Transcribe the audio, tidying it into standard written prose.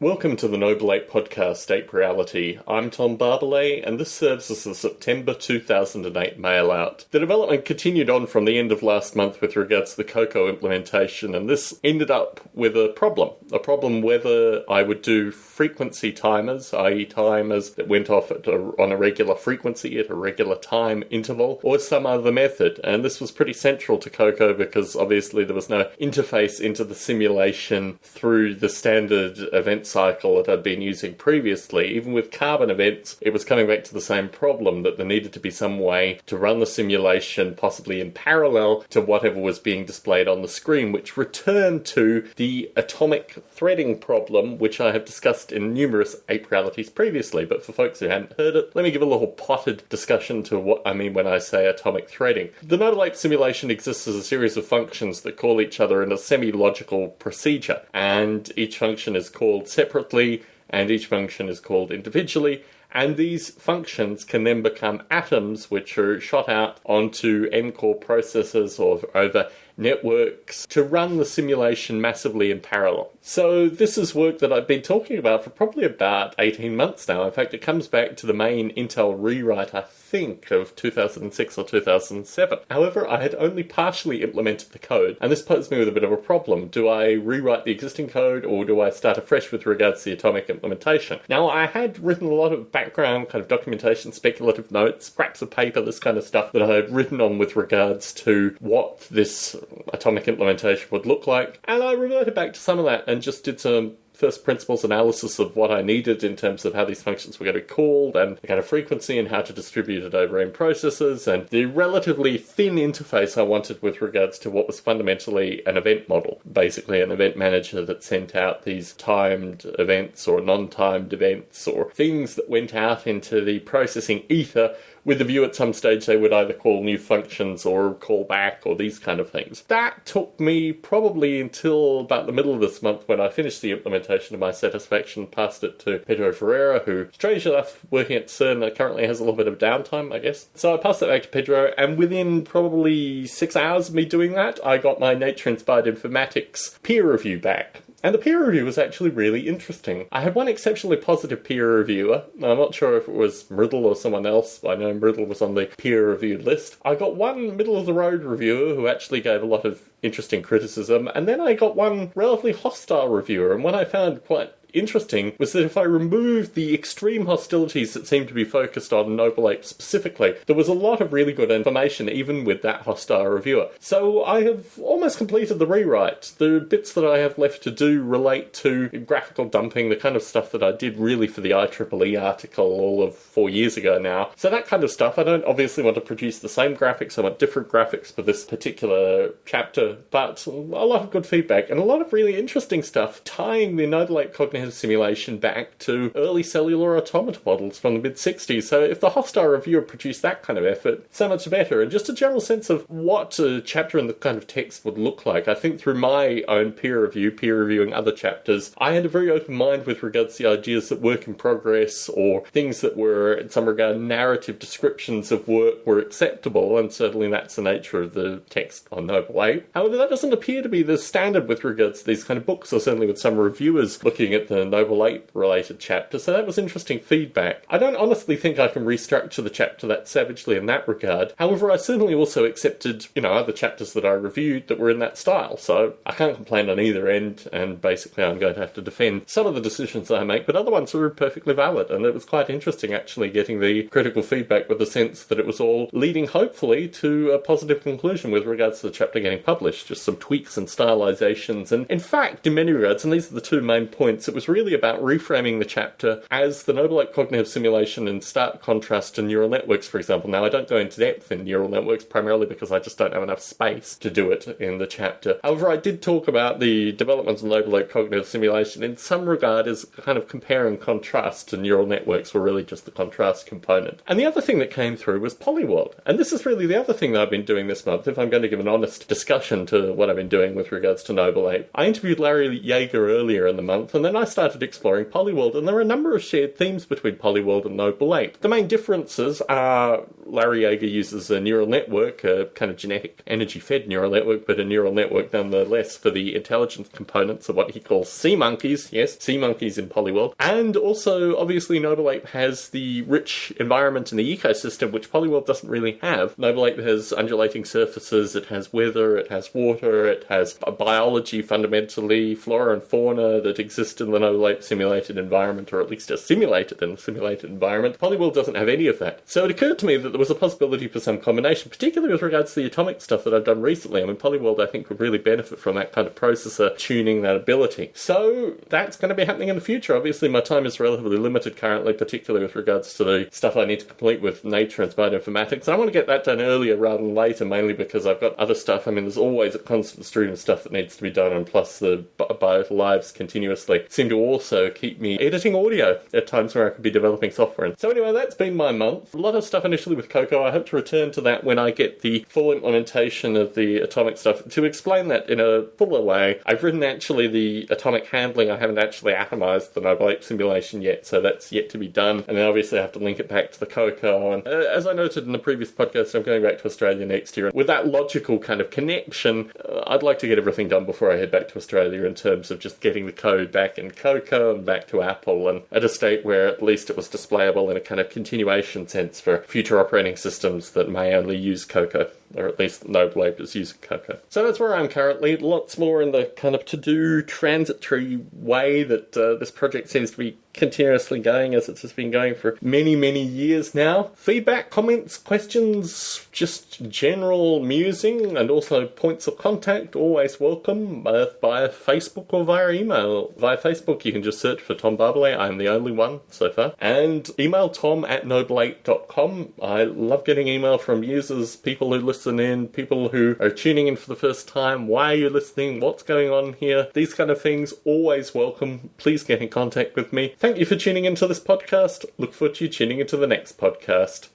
Welcome to the Noble Ape Podcast, Ape Reality. I'm Tom Barbalet, and this serves as the September 2008 Mailout. The development continued on from the end of last month with regards to the Cocoa implementation, and this ended up with a problem. A problem whether I would do frequency timers, i.e. timers that went off on a regular frequency at a regular time interval, or some other method. And this was pretty central to Cocoa because obviously there was no interface into the simulation through the standard event cycle that I'd been using previously. Even with carbon events, it was coming back to the same problem, that there needed to be some way to run the simulation possibly in parallel to whatever was being displayed on the screen, which returned to the atomic threading problem, which I have discussed in numerous Ape Realities previously. But for folks who hadn't heard it, let me give a little potted discussion to what I mean when I say atomic threading. The Noble Ape simulation exists as a series of functions that call each other in a semi-logical procedure, and each function is called separately, and each function is called individually, and these functions can then become atoms which are shot out onto M-core processors or over networks to run the simulation massively in parallel. So this is work that I've been talking about for probably about 18 months now. In fact, it comes back to the main Intel rewrite, I think, of 2006 or 2007. However, I had only partially implemented the code, and this posed me with a bit of a problem. Do I rewrite the existing code, or do I start afresh with regards to the atomic implementation? Now, I had written a lot of background kind of documentation, speculative notes, scraps of paper, this kind of stuff that I had written on with regards to what this atomic implementation would look like, and I reverted back to some of that and just did some first principles analysis of what I needed in terms of how these functions were going to be called and the kind of frequency and how to distribute it over M processors, and the relatively thin interface I wanted with regards to what was fundamentally an event model, basically an event manager that sent out these timed events or non-timed events or things that went out into the processing ether with the view at some stage they would either call new functions or call back or these kind of things. That took me probably until about the middle of this month when I finished the implementation to my satisfaction, passed it to Pedro Ferreira, who, strangely enough, working at CERN, currently has a little bit of downtime, I guess. So I passed it back to Pedro, and within probably 6 hours of me doing that, I got my Inspired Informatics peer review back. And the peer review was actually really interesting. I had one exceptionally positive peer reviewer. I'm not sure if it was Mriddle or someone else. I know Mriddle was on the peer-reviewed list. I got one middle-of-the-road reviewer who actually gave a lot of interesting criticism, and then I got one relatively hostile reviewer, and what I found quite interesting was that if I removed the extreme hostilities that seemed to be focused on Noble Ape specifically, there was a lot of really good information even with that hostile reviewer. So I have almost completed the rewrite. The bits that I have left to do relate to graphical dumping, the kind of stuff that I did really for the IEEE article all of 4 years ago now. So that kind of stuff. I don't obviously want to produce the same graphics, I want different graphics for this particular chapter, but a lot of good feedback and a lot of really interesting stuff tying the Noble Ape cognitive simulation back to early cellular automata models from the mid-60s. So if the hostile reviewer produced that kind of effort, so much better. And just a general sense of what a chapter in the kind of text would look like. I think through my own peer reviewing other chapters, I had a very open mind with regards to the ideas that work in progress or things that were, in some regard, narrative descriptions of work were acceptable, and certainly that's the nature of the text on Noble Ape. However, that doesn't appear to be the standard with regards to these kind of books, or certainly with some reviewers looking at the Noble Ape related chapter, so that was interesting feedback. I don't honestly think I can restructure the chapter that savagely in that regard. However, I certainly also accepted, other chapters that I reviewed that were in that style, so I can't complain on either end, and basically I'm going to have to defend some of the decisions that I make, but other ones were perfectly valid, and it was quite interesting actually getting the critical feedback with the sense that it was all leading hopefully to a positive conclusion with regards to the chapter getting published, just some tweaks and stylizations, and in fact, in many regards, and these are the two main points, it was really about reframing the chapter as the Noble Ape cognitive simulation in stark contrast to neural networks, for example. Now, I don't go into depth in neural networks primarily because I just don't have enough space to do it in the chapter. However, I did talk about the developments of Noble Ape cognitive simulation in some regard as kind of compare and contrast to neural networks, or really just the contrast component. And the other thing that came through was PolyWorld. And this is really the other thing that I've been doing this month, if I'm going to give an honest discussion to what I've been doing with regards to Noble Ape. I interviewed Larry Yeager earlier in the month, and then I I started exploring PolyWorld, and there are a number of shared themes between PolyWorld and Noble Ape. The main differences are Larry Yeager uses a neural network, a kind of genetic energy-fed neural network, but a neural network nonetheless for the intelligence components of what he calls sea monkeys. Yes, sea monkeys in PolyWorld. And also, obviously, Noble Ape has the rich environment in the ecosystem, which PolyWorld doesn't really have. Noble Ape has undulating surfaces, it has weather, it has water, it has biology fundamentally, flora and fauna that exist in the Noble Ape simulated environment, or at least are simulated in the simulated environment. PolyWorld doesn't have any of that. So it occurred to me that there was a possibility for some combination, particularly with regards to the atomic stuff that I've done recently. I mean, PolyWorld, I think, would really benefit from that kind of processor tuning that ability. So that's going to be happening in the future. Obviously, my time is relatively limited currently, particularly with regards to the stuff I need to complete with Nature and Inspired Informatics. And I want to get that done earlier rather than later, mainly because I've got other stuff. I mean, there's always a constant stream of stuff that needs to be done, and plus the Bio Lives continuously seem to also keep me editing audio at times where I could be developing software. And so anyway, that's been my month. A lot of stuff initially with Cocoa. I hope to return to that when I get the full implementation of the atomic stuff. To explain that in a fuller way, I've written actually the atomic handling. I haven't actually atomized the Noble Ape simulation yet, so that's yet to be done. And then obviously I have to link it back to the Cocoa. And as I noted in the previous podcast, I'm going back to Australia next year. And with that logical kind of connection, I'd like to get everything done before I head back to Australia in terms of just getting the code back in Cocoa and back to Apple, and at a state where at least it was displayable in a kind of continuation sense for future operating systems that may only use Cocoa, or at least Noble Ape is using Cocoa. So that's where I am currently. Lots more in the kind of to-do transitory way that this project seems to be continuously going, as it's just been going for many, many years now. Feedback, comments, questions, just general musing, and also points of contact, always welcome, both via Facebook or via email. Via Facebook, you can just search for Tom Barbalet. I'm the only one so far. And email tom@nobleape.com. I love getting email from users, people who listen in, people who are tuning in for the first time. Why are you listening? What's going on here? These kind of things, always welcome. Please get in contact with me. Thank you for tuning into this podcast. Look forward to you tuning into the next podcast.